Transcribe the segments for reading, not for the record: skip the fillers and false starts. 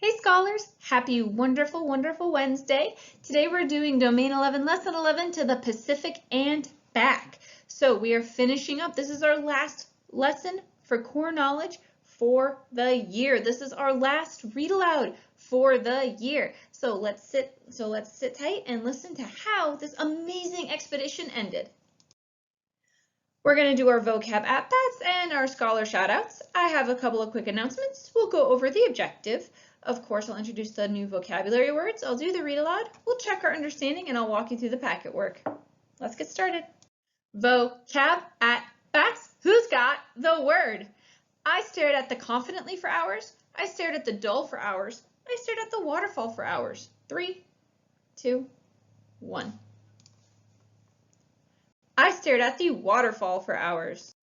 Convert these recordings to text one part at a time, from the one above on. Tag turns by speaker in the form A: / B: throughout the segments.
A: Hey scholars, happy wonderful, wonderful Wednesday. Today we're doing Domain 11, Lesson 11 to the Pacific and back. So we are finishing up. This is our last lesson for core knowledge for the year. This is our last read aloud for the year. So let's sit tight and listen to how this amazing expedition ended. We're going to do our vocab at bats and our scholar shoutouts. I have a couple of quick announcements. We'll go over the objective. Of course, I'll introduce the new vocabulary words. I'll do the read aloud. We'll check our understanding and I'll walk you through the packet work. Let's get started. Vocab at bats. Who's got the word? I stared at the confidently for hours. I stared at the dull for hours. I stared at the waterfall for hours. 3, 2, 1. I stared at the waterfall for hours.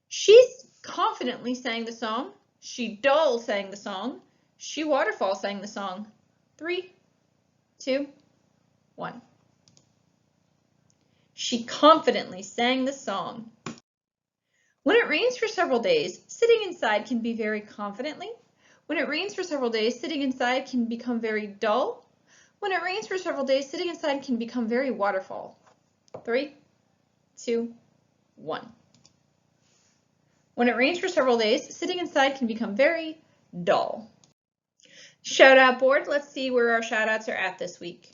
A: She confidently sang the song. She dull sang the song. She waterfall sang the song. 3, 2, 1. She confidently sang the song. When it rains for several days, sitting inside can be very confidently. When it rains for several days, sitting inside can become very dull. When it rains for several days, sitting inside can become very waterfall. 3, 2, 1. When it rains for several days, sitting inside can become very dull. Shout out board, let's see where our shout outs are at this week.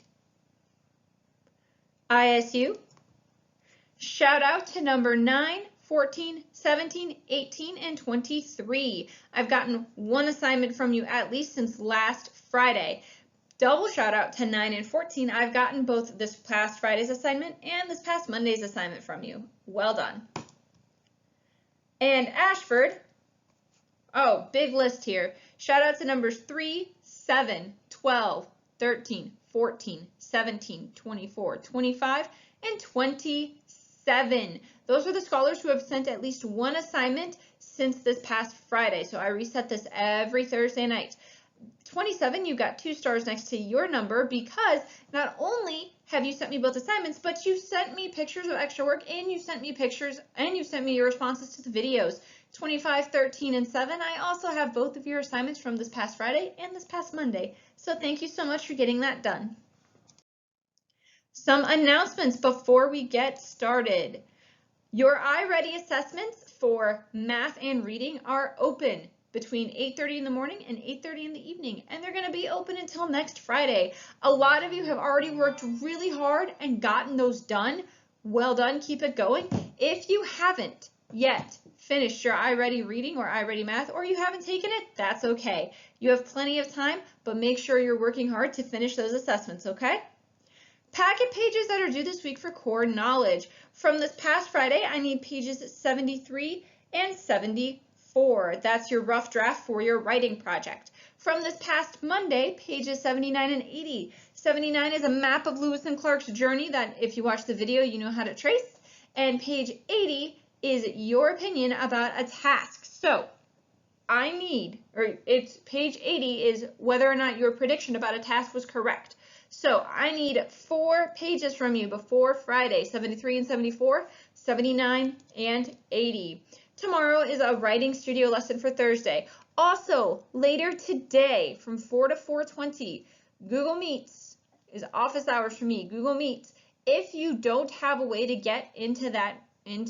A: ISU, shout out to number 9, 14, 17, 18, and 23. I've gotten one assignment from you at least since last Friday. Double shout out to 9 and 14. I've gotten both this past Friday's assignment and this past Monday's assignment from you. Well done. And Ashford, oh, big list here. Shout out to numbers 3, 7, 12, 13, 14, 17, 24, 25, and 27. Those are the scholars who have sent at least one assignment since this past Friday. So I reset this every Thursday night. 27, you got 2 stars next to your number because not only have you sent me both assignments, but you sent me pictures of extra work and you sent me pictures and you sent me your responses to the videos. 25, 13, and 7, I also have both of your assignments from this past Friday and this past Monday. So thank you so much for getting that done. Some announcements before we get started. Your iReady assessments for math and reading are open between 8:30 in the morning and 8:30 in the evening, and they're going to be open until next Friday. A lot of you have already worked really hard and gotten those done. Well done, keep it going. If you haven't yet finished your iReady reading or iReady math, or you haven't taken it, that's okay. You have plenty of time, but make sure you're working hard to finish those assessments, okay? Packet pages that are due this week for core knowledge. From this past Friday, I need pages 73 and 74. That's your rough draft for your writing project. From this past Monday, pages 79 and 80. 79 is a map of Lewis and Clark's journey that if you watch the video, you know how to trace. And page 80 is your opinion about a task. So it's page 80 is whether or not your prediction about a task was correct. So I need 4 pages from you before Friday, 73 and 74, 79 and 80. Tomorrow is a writing studio lesson for Thursday. Also, later today from 4 to 4:20, Google Meets is office hours for me, Google Meets. If you don't have a way to get into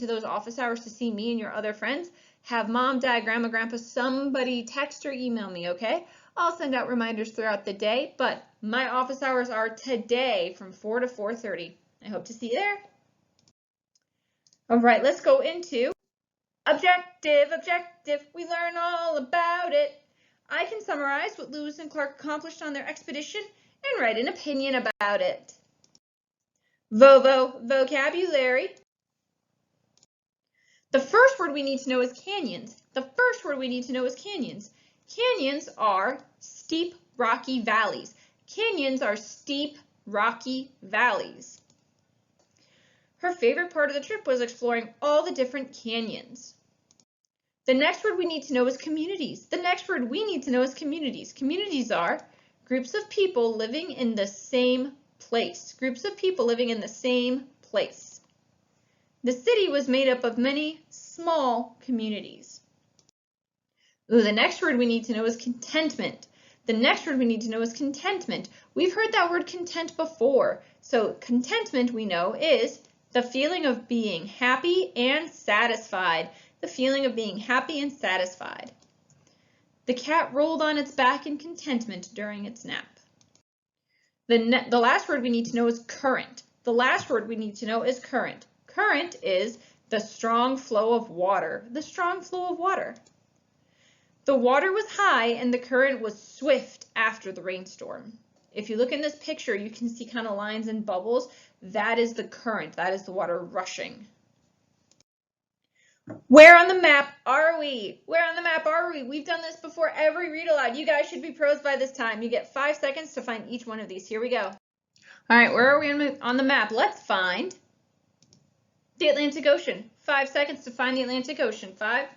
A: those office hours to see me and your other friends, have mom, dad, grandma, grandpa, somebody text or email me, okay? I'll send out reminders throughout the day, but my office hours are today from 4 to 4:30. I hope to see you there. All right, let's go into objective. We learn all about it. I can summarize what Lewis and Clark accomplished on their expedition and write an opinion about it. Vocabulary. The first word we need to know is canyons. Canyons are steep, rocky valleys. Canyons are steep, rocky valleys. Her favorite part of the trip was exploring all the different canyons. The next word we need to know is communities. Communities are groups of people living in the same place. The city was made up of many small communities. The next word we need to know is contentment. The next word we need to know is contentment. We've heard that word content before. So contentment, we know, is the feeling of being happy and satisfied. The feeling of being happy and satisfied. The cat rolled on its back in contentment during its nap. The last word we need to know is current. The last word we need to know is current. Current is the strong flow of water. The strong flow of water. The water was high and the current was swift after the rainstorm. If you look in this picture, you can see kind of lines and bubbles. That is the current. That is the water rushing. Where on the map are we? Where on the map are we? We've done this before every read aloud. You guys should be pros by this time. You get 5 seconds to find each one of these. Here we go. All right, where are we on the map? Let's find the Atlantic Ocean. 5 seconds to find the Atlantic Ocean. 5,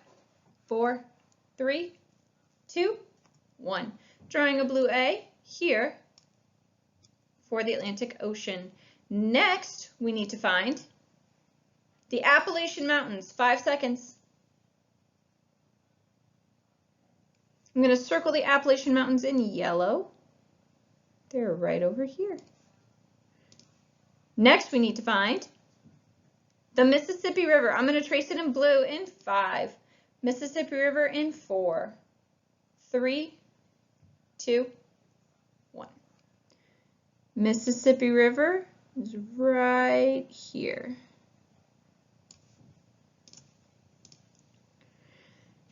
A: 4, 3, 2, 1. Drawing a blue A here for the Atlantic Ocean. Next, we need to find the Appalachian Mountains. 5 seconds. I'm going to circle the Appalachian Mountains in yellow. They're right over here. Next, we need to find the Mississippi River. I'm going to trace it in blue in 5. Mississippi River in 4, 3, 2, 1. Mississippi River is right here.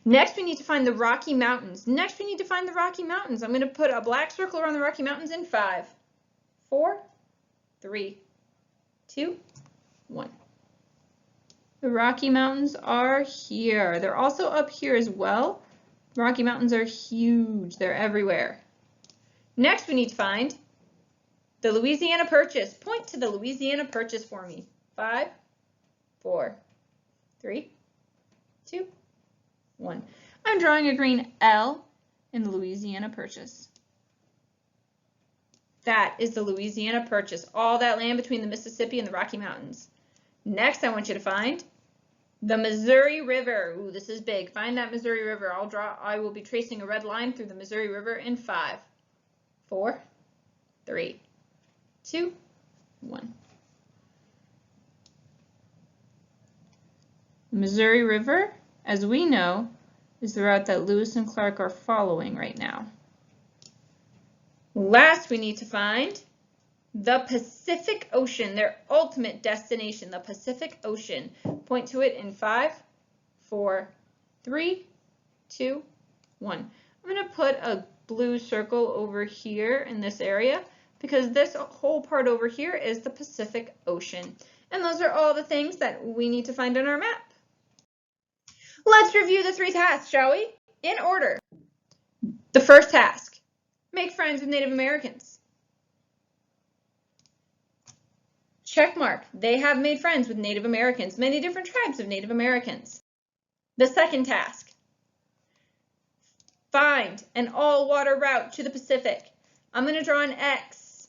A: Next, we need to find the Rocky Mountains. I'm going to put a black circle around the Rocky Mountains in 5, 4, 3, 2, 1. The Rocky Mountains are here. They're also up here as well. The Rocky Mountains are huge. They're everywhere. Next, we need to find the Louisiana Purchase. Point to the Louisiana Purchase for me. 5, 4, 3, 2, 1. I'm drawing a green L in the Louisiana Purchase. That is the Louisiana Purchase, all that land between the Mississippi and the Rocky Mountains. Next, I want you to find the Missouri River. Ooh, this is big. Find that Missouri River. I will be tracing a red line through the Missouri River in 5, 4, 3, 2, 1. The Missouri River, as we know, is the route that Lewis and Clark are following right now. Last, we need to find the Pacific Ocean, their ultimate destination, the Pacific Ocean. Point to it in 5, 4, 3, 2, 1. I'm going to put a blue circle over here in this area because this whole part over here is the Pacific Ocean. And those are all the things that we need to find on our map. Let's review the 3 tasks, shall we? In order. The first task, make friends with Native Americans. Check mark. They have made friends with Native Americans, many different tribes of Native Americans. The second task, find an all-water route to the Pacific. I'm going to draw an X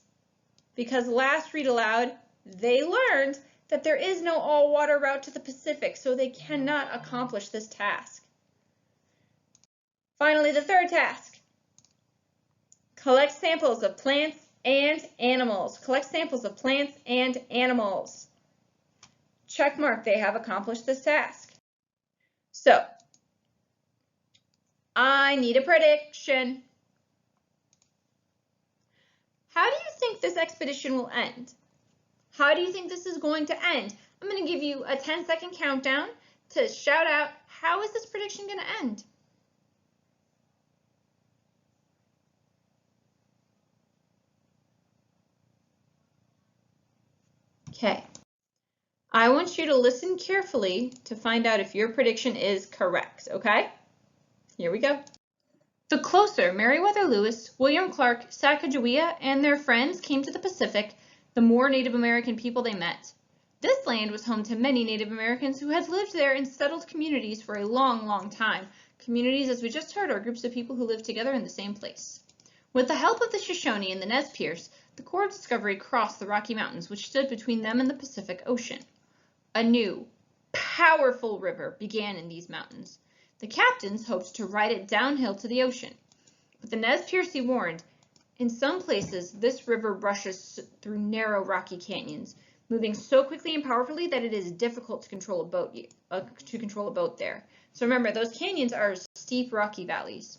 A: because last read aloud, they learned that there is no all-water route to the Pacific, so they cannot accomplish this task. Finally, the third task, collect samples of plants and animals. Collect samples of plants and animals. Check mark, they have accomplished this task. So, I need a prediction. How do you think this expedition will end? How do you think this is going to end? I'm going to give you a 10-second countdown to shout out, how is this prediction going to end? Okay. I want you to listen carefully to find out if your prediction is correct, okay? Here we go. The closer Meriwether Lewis, William Clark, Sacagawea, and their friends came to the Pacific, the more Native American people they met. This land was home to many Native Americans who had lived there in settled communities for a long, long time. Communities, as we just heard, are groups of people who live together in the same place. With the help of the Shoshone and the Nez Perce, the Corps of Discovery crossed the Rocky Mountains, which stood between them and the Pacific Ocean. A new, powerful river began in these mountains. The captains hoped to ride it downhill to the ocean. But the Nez Perce warned, in some places, this river rushes through narrow rocky canyons, moving so quickly and powerfully that it is difficult to control a boat there. So remember, those canyons are steep, rocky valleys.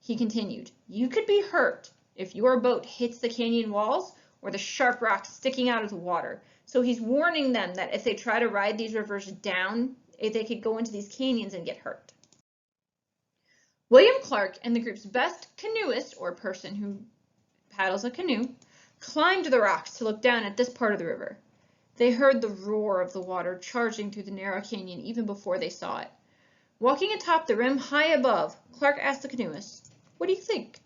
A: He continued, you could be hurt if your boat hits the canyon walls or the sharp rocks sticking out of the water. So he's warning them that if they try to ride these rivers down, they could go into these canyons and get hurt. William Clark and the group's best canoeist, or person who paddles a canoe, climbed the rocks to look down at this part of the river. They heard the roar of the water charging through the narrow canyon even before they saw it. Walking atop the rim high above, Clark asked the canoeist, what do you think?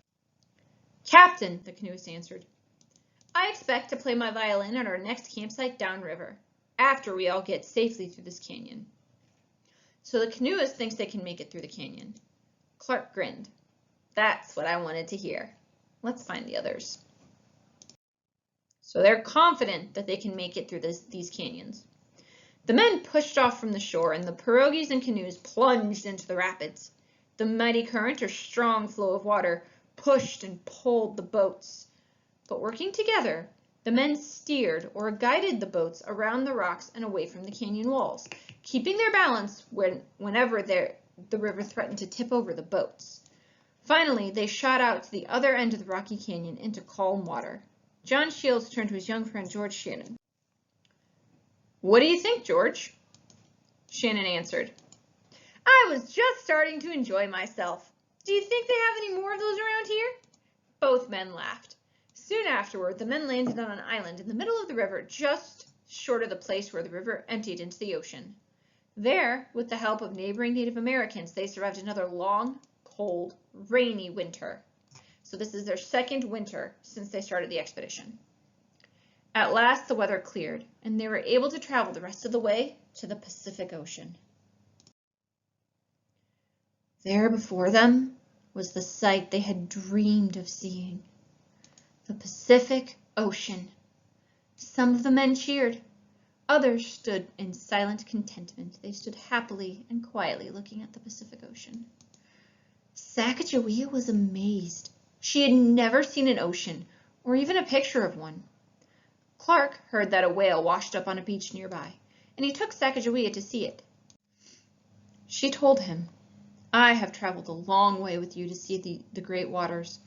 A: Captain, the canoeist answered, I expect to play my violin at our next campsite downriver, after we all get safely through this canyon. So the canoeist thinks they can make it through the canyon. Clark grinned. That's what I wanted to hear. Let's find the others. So they're confident that they can make it through these canyons. The men pushed off from the shore, and the pirogues and canoes plunged into the rapids. The mighty current, or strong flow of water, pushed and pulled the boats. But working together, the men steered or guided the boats around the rocks and away from the canyon walls, keeping their balance whenever the river threatened to tip over the boats. Finally, they shot out to the other end of the rocky canyon into calm water. John Shields turned to his young friend George Shannon. What do you think, George? Shannon answered, I was just starting to enjoy myself. Do you think they have any more of those around here? Both men laughed. Soon afterward, the men landed on an island in the middle of the river, just short of the place where the river emptied into the ocean. There, with the help of neighboring Native Americans, they survived another long, cold, rainy winter. So this is their second winter since they started the expedition. At last, the weather cleared, and they were able to travel the rest of the way to the Pacific Ocean. There before them was the sight they had dreamed of seeing. The Pacific Ocean. Some of the men cheered. Others stood in silent contentment. They stood happily and quietly looking at the Pacific Ocean. Sacagawea was amazed. She had never seen an ocean, or even a picture of one. Clark heard that a whale washed up on a beach nearby, and he took Sacagawea to see it. She told him, I have traveled a long way with you to see the great waters,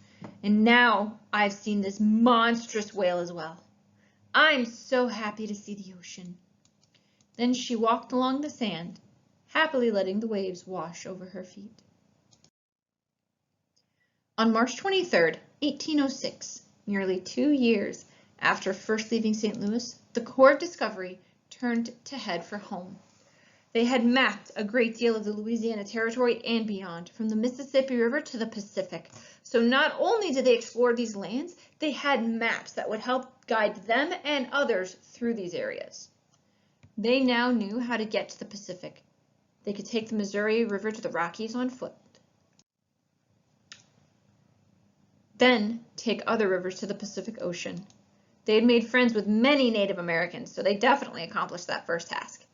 A: and now I've seen this monstrous whale as well. I'm so happy to see the ocean. Then she walked along the sand, happily letting the waves wash over her feet. On March 23, 1806, nearly 2 years after first leaving St. Louis, the Corps of Discovery turned to head for home. They had mapped a great deal of the Louisiana Territory and beyond, from the Mississippi River to the Pacific. So not only did they explore these lands, they had maps that would help guide them and others through these areas. They now knew how to get to the Pacific. They could take the Missouri River to the Rockies on foot, then take other rivers to the Pacific Ocean. They had made friends with many Native Americans, so they definitely accomplished that first task.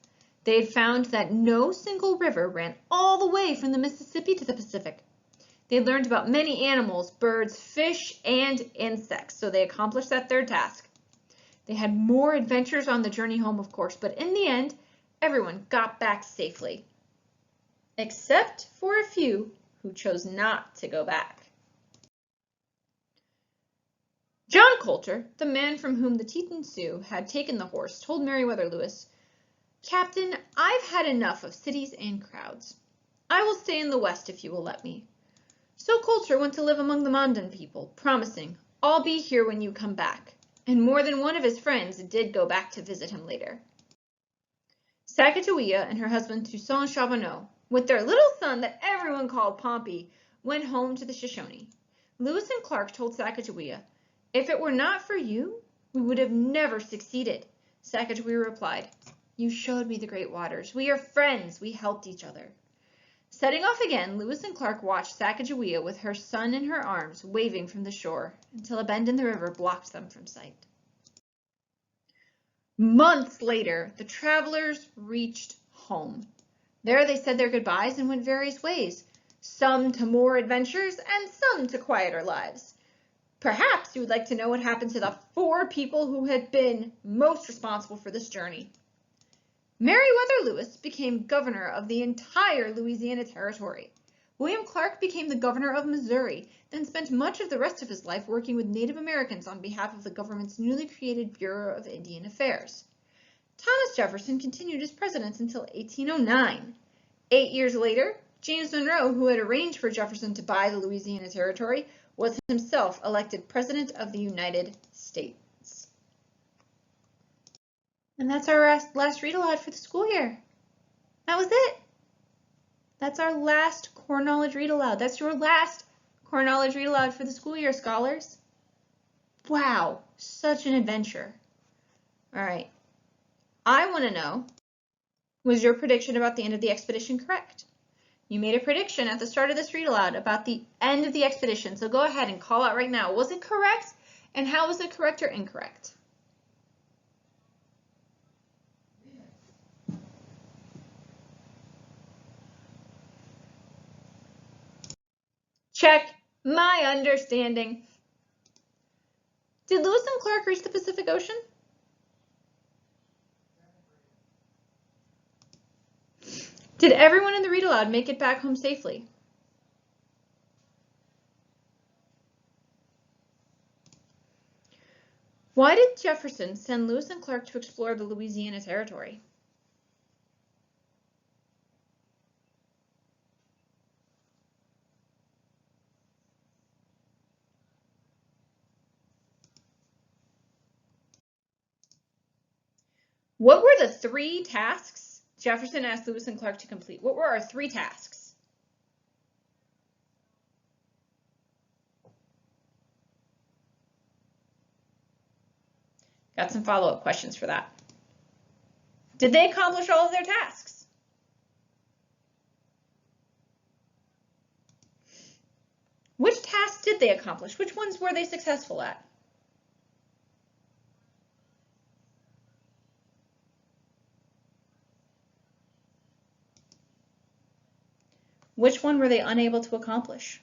A: They had found that no single river ran all the way from the Mississippi to the Pacific. They had learned about many animals, birds, fish, and insects, so they accomplished that third task. They had more adventures on the journey home, of course, but in the end, everyone got back safely, except for a few who chose not to go back. John Coulter, the man from whom the Teton Sioux had taken the horse, told Meriwether Lewis, Captain, I've had enough of cities and crowds. I will stay in the West if you will let me. So Coulter went to live among the Mandan people, promising, I'll be here when you come back. And more than one of his friends did go back to visit him later. Sacagawea and her husband Toussaint Charbonneau, with their little son that everyone called Pompey, went home to the Shoshone. Lewis and Clark told Sacagawea, if it were not for you, we would have never succeeded. Sacagawea replied, you showed me the great waters. We are friends. We helped each other. Setting off again, Lewis and Clark watched Sacagawea with her son in her arms, waving from the shore, until a bend in the river blocked them from sight. Months later, the travelers reached home. There they said their goodbyes and went various ways. some to more adventures and some to quieter lives. Perhaps you would like to know what happened to the 4 people who had been most responsible for this journey. Meriwether Lewis became governor of the entire Louisiana Territory. William Clark became the governor of Missouri, then spent much of the rest of his life working with Native Americans on behalf of the government's newly created Bureau of Indian Affairs. Thomas Jefferson continued as president until 1809. 8 years later, James Monroe, who had arranged for Jefferson to buy the Louisiana Territory, was himself elected President of the United States. And that's our last read aloud for the school year. That was it. That's our last core knowledge read aloud. That's your last core knowledge read aloud for the school year, scholars. Wow, such an adventure. All right. I want to know, was your prediction about the end of the expedition correct? You made a prediction at the start of this read aloud about the end of the expedition, so go ahead and call out right now. Was it correct? And how was it correct or incorrect? Check my understanding. Did Lewis and Clark reach the Pacific Ocean? Did everyone in the read aloud make it back home safely? Why did Jefferson send Lewis and Clark to explore the Louisiana Territory? What were the 3 tasks Jefferson asked Lewis and Clark to complete? What were our 3 tasks? Got some follow-up questions for that. Did they accomplish all of their tasks? Which tasks did they accomplish? Which ones were they successful at? Which one were they unable to accomplish?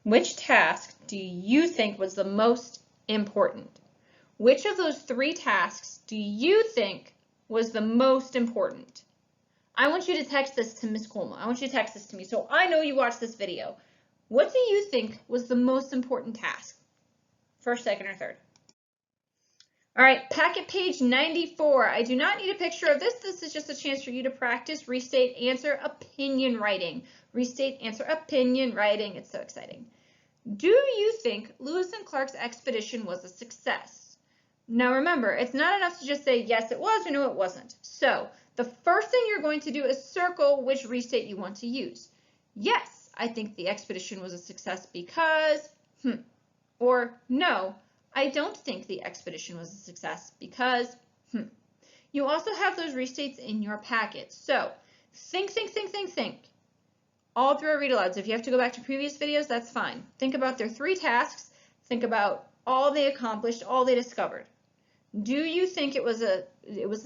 A: Which task do you think was the most important? Which of those 3 tasks do you think was the most important? I want you to text this to Miss Kulma. I want you to text this to me so I know you watched this video. What do you think was the most important task? First, second, or third? All right, packet page 94. I do not need a picture of this. This is just a chance for you to practice restate, answer, opinion writing. Restate, answer, opinion writing. It's so exciting. Do you think Lewis and Clark's expedition was a success? Now remember, it's not enough to just say yes it was or no it wasn't. So the first thing you're going to do is circle which restate you want to use. Yes, I think the expedition was a success because, or no, I don't think the expedition was a success because, You also have those restates in your packet. So think. All through our read alouds. If you have to go back to previous videos, that's fine. Think about their 3 tasks. Think about all they accomplished, all they discovered. Do you think it was a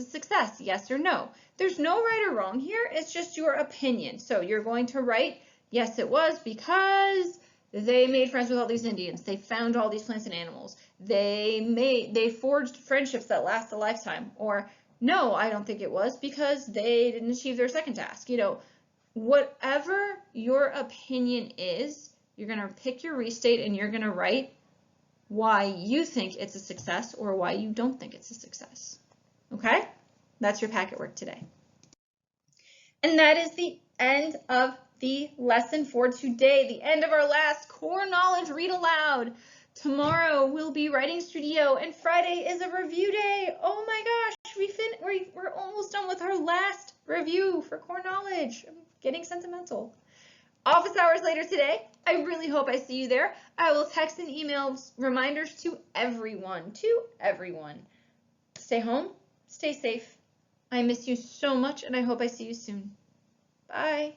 A: success? Yes or no? There's no right or wrong here. It's just your opinion. So you're going to write, yes, it was because they made friends with all these Indians. They found all these plants and animals. They forged friendships that last a lifetime. Or no, I don't think it was because they didn't achieve their second task. Whatever your opinion is, you're going to pick your restate and you're going to write why you think it's a success or why you don't think it's a success. Okay? That's your packet work today. And that is the end of the lesson for today, the end of our last core knowledge read aloud. Tomorrow will be writing studio and Friday is a review day. Oh my gosh, we're almost done with our last review for core knowledge. I'm getting sentimental. Office hours later today. I really hope I see you there. I will text and email reminders to everyone. Stay home, stay safe. I miss you so much and I hope I see you soon. Bye.